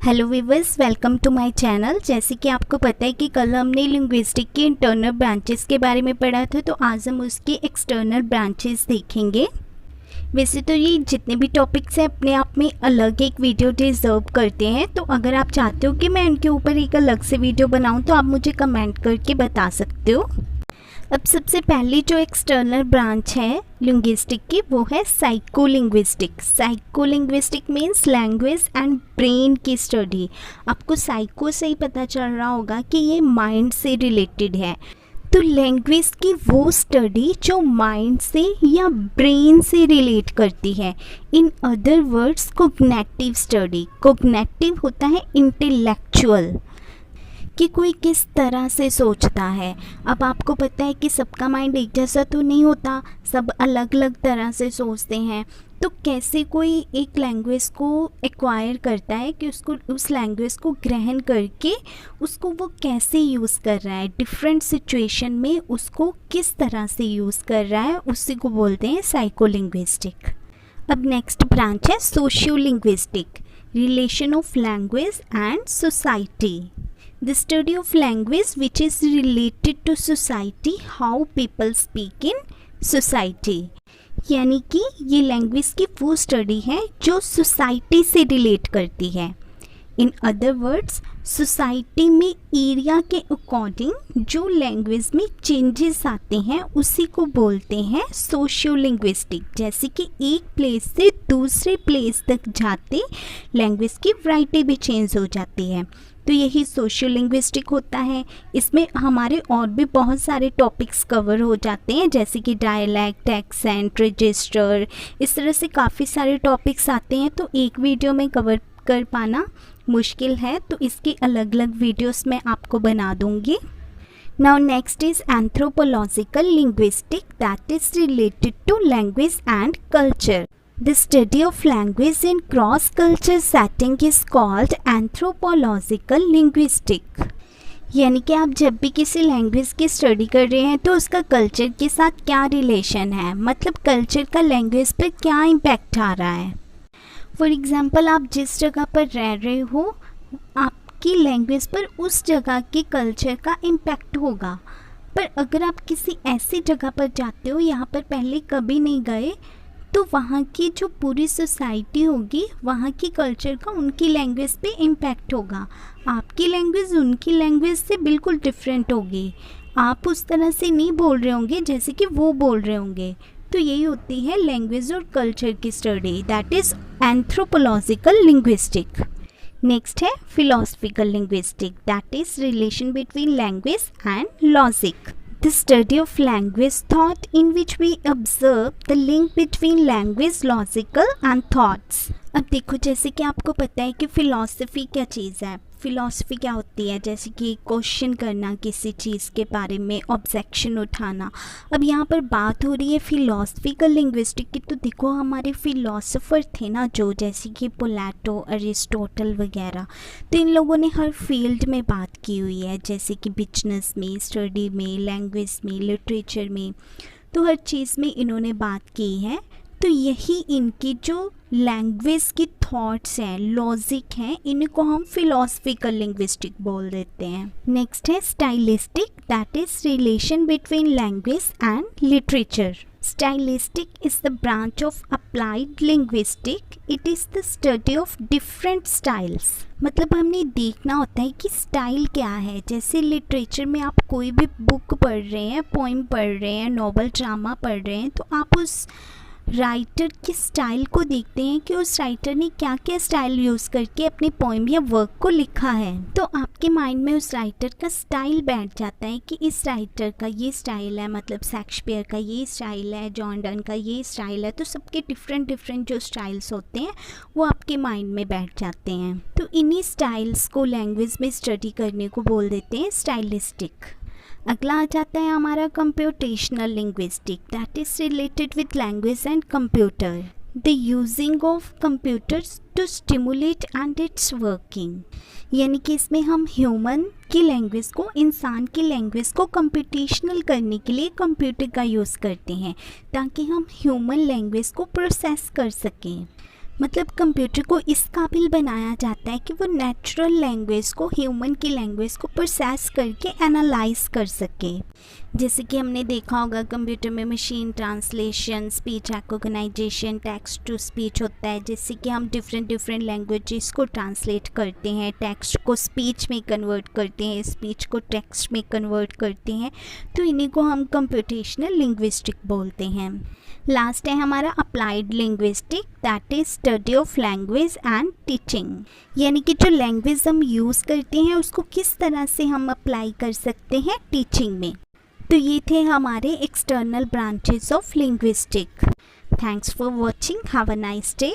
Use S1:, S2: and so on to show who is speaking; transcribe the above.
S1: Hello viewers, welcome to my channel. जैसे कि आपको पता है कि कल हमने लिंग्विस्टिक के इंटरनल ब्रांचेस के बारे में पढ़ा था, तो आज हम उसके एक्सटर्नल ब्रांचेस देखेंगे। वैसे तो ये जितने भी टॉपिक्स हैं अपने आप में अलग एक वीडियो डिज़र्व करते हैं, तो अगर आप चाहते हो कि मैं उनके ऊपर एक अलग से वीडियो बनाऊं तो आप मुझे कमेंट करके बता सकते हो। अब सबसे पहली जो एक्सटर्नल ब्रांच है लिंग्विस्टिक की वो है साइकोलिंग्विस्टिक। साइकोलिंग्विस्टिक मीन्स लैंग्वेज एंड ब्रेन की स्टडी। आपको साइको से ही पता चल रहा होगा कि ये माइंड से रिलेटेड है, तो लैंग्वेज की वो स्टडी जो माइंड से या ब्रेन से रिलेट करती है। In other words cognitive study. Cognitive होता है इंटेलेक्चुअल, कि कोई किस तरह से सोचता है। अब आपको पता है कि सबका माइंड एक जैसा तो नहीं होता, सब अलग अलग तरह से सोचते हैं। तो कैसे कोई एक लैंग्वेज को एक्वायर करता है कि उसको उस लैंग्वेज को ग्रहण करके उसको वो कैसे यूज़ कर रहा है, डिफरेंट सिचुएशन में उसको किस तरह से यूज़ कर रहा है, उसी को बोलते हैं साइकोलिंग्विस्टिक। अब नेक्स्ट ब्रांच है sociolinguistic, relation of language and society. The study of language which is related to society, how people speak in society। यानी कि ये लैंग्वेज की वो स्टडी है जो सोसाइटी से रिलेट करती है। इन अदर वर्ड्स सोसाइटी में एरिया के अकॉर्डिंग जो लैंग्वेज में चेंजेस आते हैं उसी को बोलते हैं सोशियोलिंग्विस्टिक। जैसे कि एक प्लेस से दूसरे प्लेस तक जाते लैंग्वेज की वैरायटी भी चेंज हो जाती है, तो यही सोशियोलिंग्विस्टिक होता है। इसमें हमारे और भी बहुत सारे टॉपिक्स कवर हो जाते हैं, जैसे कि डायलैक्ट, एक्सेंट, रजिस्टर, इस तरह से काफ़ी सारे टॉपिक्स आते हैं। तो एक वीडियो में कवर कर पाना मुश्किल है, तो इसके अलग अलग वीडियोस मैं आपको बना दूंगी। Now next is anthropological linguistic, that is related to language and culture. The study of language in cross-culture setting is called anthropological linguistic। यानी कि आप जब भी किसी लैंग्वेज की स्टडी कर रहे हैं तो उसका कल्चर के साथ क्या रिलेशन है, मतलब कल्चर का लैंग्वेज पर क्या इम्पैक्ट आ रहा है। फॉर एग्ज़ाम्पल, आप जिस जगह पर रह रहे हो आपकी लैंग्वेज पर उस जगह के कल्चर का इम्पैक्ट होगा। पर अगर आप किसी ऐसी जगह पर जाते हो यहाँ पर पहले कभी नहीं गए, तो वहाँ की जो पूरी सोसाइटी होगी वहाँ की कल्चर का उनकी लैंग्वेज पे इम्पैक्ट होगा। आपकी लैंग्वेज उनकी लैंग्वेज से बिल्कुल डिफरेंट होगी, आप उस तरह से नहीं बोल रहे होंगे जैसे कि वो बोल रहे होंगे। तो यही होती है लैंग्वेज और कल्चर की study, that is anthropological linguistic. Next है philosophical linguistic, that is relation between language and logic. The study of language thought in which we observe the link between language, logical and thoughts। अब देखो, जैसे कि आपको पता है कि philosophy क्या चीज़ है। फ़िलॉसफी क्या होती है, जैसे कि क्वेश्चन करना किसी चीज़ के बारे में, ऑब्जेक्शन उठाना। अब यहाँ पर बात हो रही है फ़िलॉसफिकल लिंग्विस्टिक की, तो देखो हमारे फ़िलॉसफर थे ना जो, जैसे कि प्लेटो, अरिस्टोटल वगैरह, तो इन लोगों ने हर फील्ड में बात की हुई है, जैसे कि बिजनेस में, स्टडी में, लैंग्वेज में, लिटरेचर में, तो हर चीज़ में इन्होंने बात की है। तो यही इनकी जो लैंग्वेज की थॉट्स हैं, लॉजिक हैं, इनको हम फिलोसफिकल लिंग्विस्टिक बोल देते हैं। नेक्स्ट है stylistic, that is relation between language and literature. Stylistic is the branch of applied linguistic, it is the study of different styles. मतलब हमने देखना होता है कि स्टाइल क्या है। जैसे लिटरेचर में आप कोई भी बुक पढ़ रहे हैं, पोइम पढ़ रहे हैं, नॉवल, ड्रामा पढ़ रहे हैं, तो आप उस राइटर की स्टाइल को देखते हैं कि उस राइटर ने क्या क्या स्टाइल यूज़ करके अपनी पोइम या वर्क को लिखा है। तो आपके माइंड में उस राइटर का स्टाइल बैठ जाता है कि इस राइटर का ये स्टाइल है, मतलब शेक्सपियर का ये स्टाइल है, जॉन डन का ये स्टाइल है। तो सबके डिफरेंट डिफरेंट जो स्टाइल्स होते हैं वो आपके माइंड में बैठ जाते हैं। तो इन्हीं स्टाइल्स को लैंग्वेज में स्टडी करने को बोल देते हैं स्टाइलिस्टिक। अगला आ जाता है हमारा computational linguistic, that is related with language and computer. The using of computers to stimulate and its working. यानी कि इसमें हम ह्यूमन की लैंग्वेज को, इंसान की लैंग्वेज को कंप्यूटेशनल करने के लिए कंप्यूटर का यूज़ करते हैं ताकि हम ह्यूमन लैंग्वेज को प्रोसेस कर सकें। मतलब कंप्यूटर को इस काबिल बनाया जाता है कि वो नेचुरल लैंग्वेज को, ह्यूमन की लैंग्वेज को प्रोसेस करके एनालाइज कर सके। जैसे कि हमने देखा होगा कंप्यूटर में machine translation, speech recognisation, text to speech होता है, जिससे कि हम डिफरेंट लैंग्वेजेस को ट्रांसलेट करते हैं, टेक्स्ट को स्पीच में कन्वर्ट करते हैं, स्पीच को टेक्स्ट में कन्वर्ट करते हैं। तो इन्हीं को हम कंप्यूटेशनल लिंग्विस्टिक बोलते हैं। लास्ट है हमारा applied linguistic, that is study of language and teaching, यानी कि जो लैंग्वेज हम यूज़ करते हैं उसको किस तरह से हम अप्लाई कर सकते हैं टीचिंग में। तो ये थे हमारे external branches of linguistic. Thanks for watching, have a nice day.